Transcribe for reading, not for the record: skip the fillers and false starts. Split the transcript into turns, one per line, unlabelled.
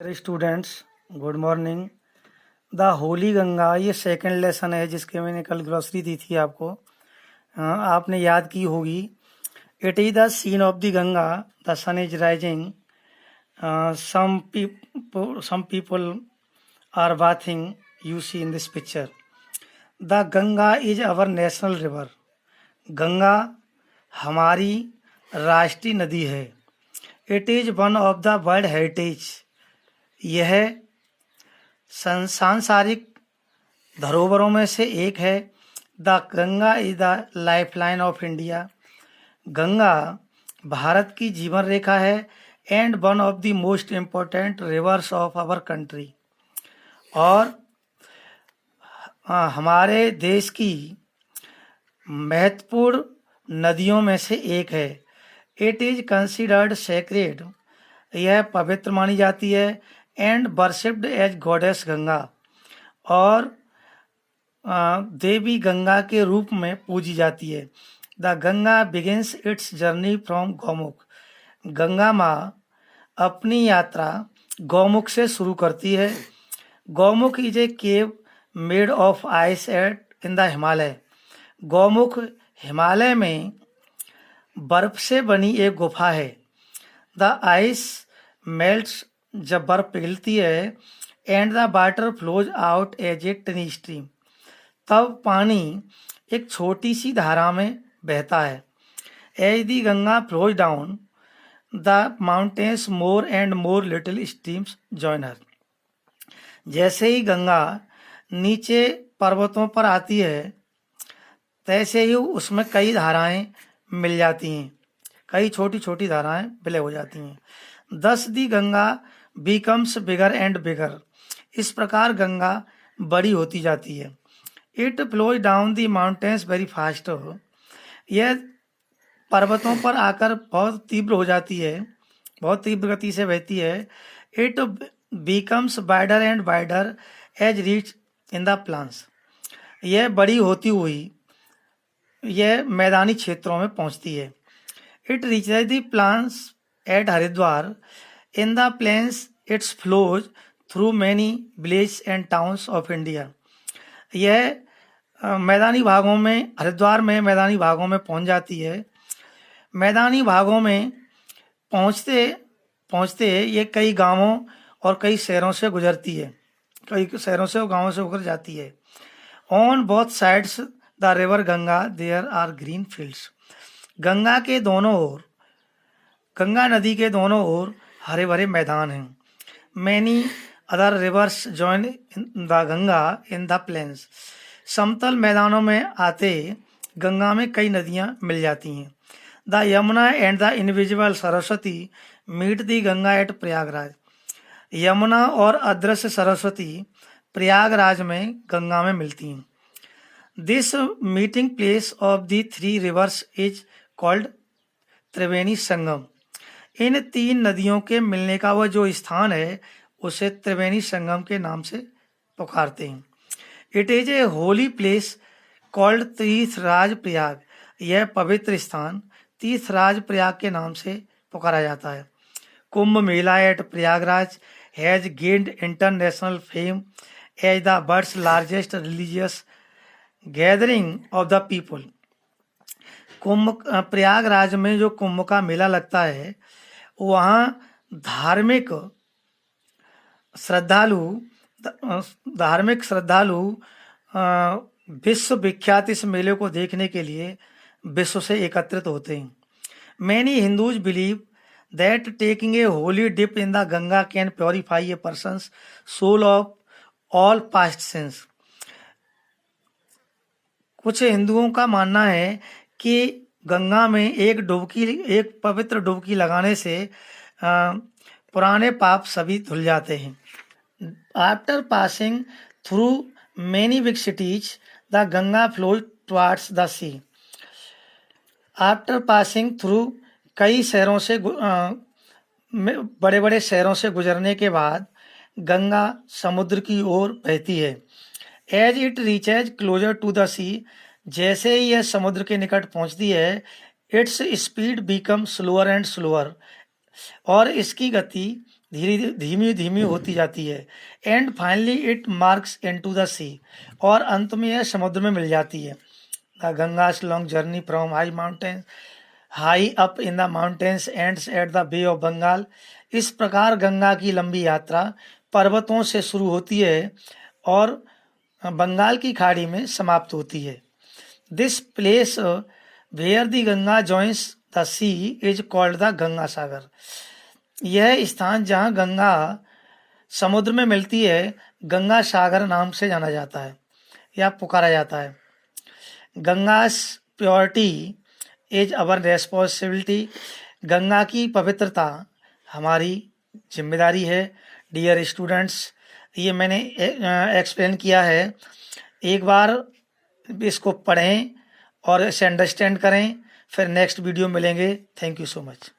Students, good morning. The Holi Ganga, ये second lesson है जिसके मैंने कल ग्लॉसरी दी थी आपको। आपने याद की होगी। It is the scene of the Ganga, the sun is rising, some people are bathing, you see in this picture. The Ganga is our national river. Ganga हमारी राष्ट्रीय नदी है। It is one of the world heritage, यह सांसारिक धरोहरों में से एक है। The Ganga is the lifeline of India, Ganga Bharat की जीवन रेखा है। And one of the most important rivers of our country, और हमारे देश की महत्वपूर्ण नदियों में से एक है। इट इज कंसिडर्ड सेक्रेड, यह पवित्र मानी जाती है। And worshipped as goddess Ganga, और देवी गंगा के रूप में पूजी जाती है। The Ganga begins its journey from Gaumukh, Ganga माँ अपनी यात्रा गौमुख से शुरू करती है। Gaumukh is a cave made of ice at in the Himalaya, Gaumukh Himalaya में बर्फ से बनी एक गुफा है। द आइस मेल्ट्स, जब बर्फ पिघलती है। And the water flows out as a tiny stream, तब पानी एक छोटी सी धारा में बहता है। As the Ganga flows down the mountains, more and more little streams join her, जैसे ही गंगा नीचे पर्वतों पर आती है तैसे ही उसमें कई धाराएं मिल जाती हैं, कई छोटी छोटी धाराएं विलय हो जाती हैं। Thus the Ganga becomes bigger and bigger, इस प्रकार गंगा बड़ी होती जाती है। It flows down the mountains very fast, यह पर्वतों पर आकर बहुत तीव्र हो जाती है, बहुत तीव्र गति से बहती है। It becomes wider and wider as reach in the plains, यह बड़ी होती हुई यह मैदानी क्षेत्रों में पहुंचती है। It reaches the plains at Haridwar, in the plains its flows through many village and towns of India, यह मैदानी भागों में, हरिद्वार में मैदानी भागों में पहुंच जाती है। मैदानी भागों में पहुंचते पहुंचते ये कई गांवों और कई शहरों से गुजरती है, कई शहरों से और गांवों से होकर जाती है। On both sides the river Ganga there are green fields, Ganga के दोनों ओर, गंगा नदी के दोनों ओर हरे भरे मैदान हैं। Many other rivers join the Ganga in the plains, समतल मैदानों में आते गंगा में कई नदियां मिल जाती हैं। The Yamuna and the invisible Saraswati meet the Ganga at Prayagraj, Yamuna और अदृश्य सरस्वती प्रयागराज में गंगा में मिलती हैं। This meeting place of the three rivers is called Triveni Sangam, इन तीन नदियों के मिलने का वह जो स्थान है उसे त्रिवेणी संगम के नाम से पुकारते हैं। It is a holy place called Tirthraj Prayag, यह पवित्र स्थान तीर्थराज प्रयाग के नाम से पुकारा जाता है। Kumbh Mela at Prayagraj has gained international fame as the world's largest religious gathering of the people, Kumbh Prayagraj में जो कुंभ का मेला लगता है वहाँ धार्मिक श्रद्धालु विश्व विख्यात इस मेले को देखने के लिए विश्व से एकत्रित होते हैं। Many Hindus believe that taking a holy dip in the Ganga can purify a person's soul of all past sins, कुछ हिंदुओं का मानना है कि गंगा में एक पवित्र डुबकी लगाने से पुराने पाप सभी धुल जाते हैं। After passing through many big cities the Ganga flows towards the sea, after passing through कई शहरों से बड़े बड़े शहरों से गुजरने के बाद गंगा समुद्र की ओर बहती है। As it reaches closer to the sea, जैसे ही यह समुद्र के निकट पहुंचती है, its speed become slower and slower, और इसकी गति धीरे धीमी धीमी होती जाती है। And finally it marks into the sea, और अंत में यह समुद्र में मिल जाती है। The Ganga's long journey from high up in the mountains ends at the bay of Bengal. इस प्रकार गंगा की लंबी यात्रा पर्वतों से शुरू होती है और बंगाल की खाड़ी में समाप्त होती है। This place where the Ganga joins the sea is called the Ganga Sagar. यह स्थान जहाँ गंगा समुद्र में मिलती है गंगा सागर नाम से जाना जाता है या पुकारा जाता है। Ganga's purity is our responsibility. Ganga की पवित्रता हमारी जिम्मेदारी है। डियर स्टूडेंट्स, ये मैंने एक्सप्लेन किया है, एक बार इसको पढ़ें और इसे अंडरस्टैंड करें, फिर नेक्स्ट वीडियो मिलेंगे। Thank you so much.